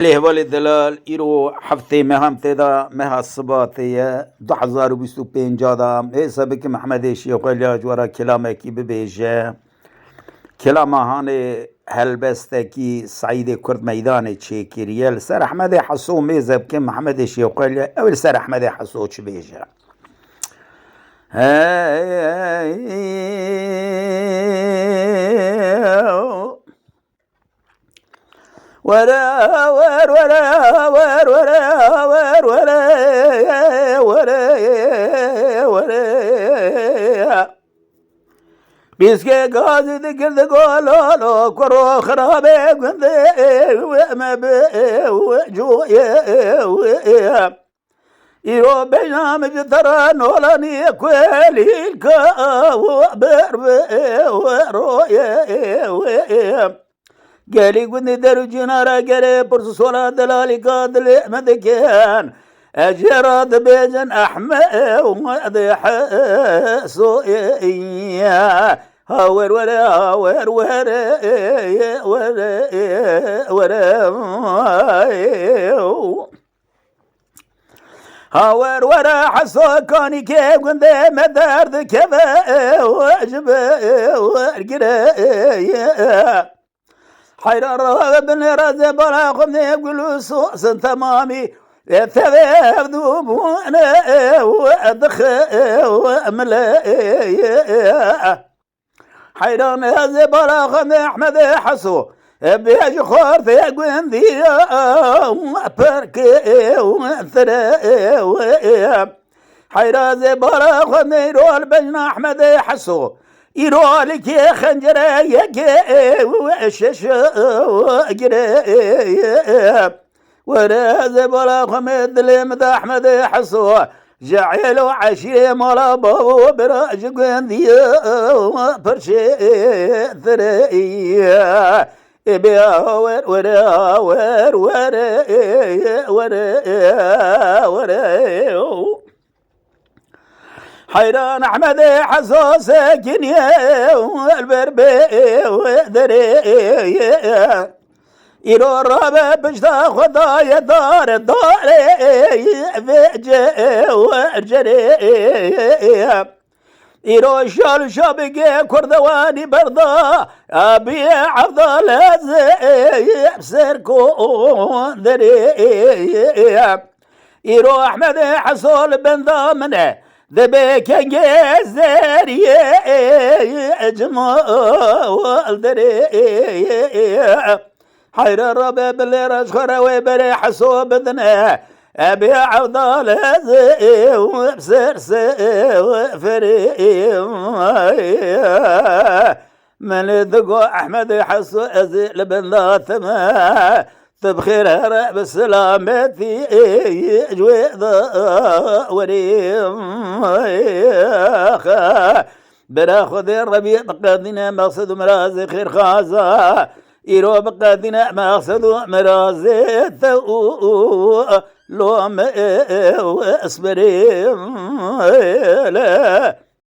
له والدلال ایرو هفته مهم تدا مه صباتیه 2025 دا حساب که محمد شیخ جوارا کلامه کی ببیجه کلام هانه هلبسته کی سعید کرد میدان چیکریل سر احمد حسو میزب که محمد شیخ اول سر احمد حسو چه بیجه ورا ور ورا ور ورا ور ورا ورا ورا بيسكي غازي ذكر قولوا كرو خرابي قند وما بوجو يا يرو برنامج ترى نولاني كويلي الكا وبرب ورويا قالي قدني درجنا راقري برس صلاة دلالي قادل مدكان أجراد بيجن أحمد ومضيح سوئيا هاور ورا هاور ورا ورا ورا هاور ورا حسو كاني كيف قند مدارد كذا واجب ورقرا حيرار بن رزق بلا خمني يقولوا سوس تمامي ثباب ذوبونا وادخ واملا حيران هذا بلا خمني احمد حسو بيج خور في قندي بركي وثرى حيران بلا خمني رول بن احمد حسو يرولك يا خنجرة يا وشش وقرا وراز بلا خمد لمد احمد حسو جعل عشي مالا بابو براج قندي برشي ثريا بيا ور ورا ور ورا ورا ورا حيران احمد حسو ساكن يا والبربي ودري يرو الرابع بجتا خدايا دار داري فيجي وجري يرو شال شابقي كردواني برضا ابي عفضل بسركو دري يرو احمد حسول بن ضامنه ذبيك جزري جمال دري حير الرباب اللي رزخر ويبري حسو بدنا ابي عوضال زي وبسرس وفري من ذقو احمد حسو ازيل بن ذاتما تبخير بسلامتي جويض وريم براخذ الربيع بقادنا مقصد مرازي خير خازا يرو بقادنا مقصد مرازي ثو لوم اسبريم لا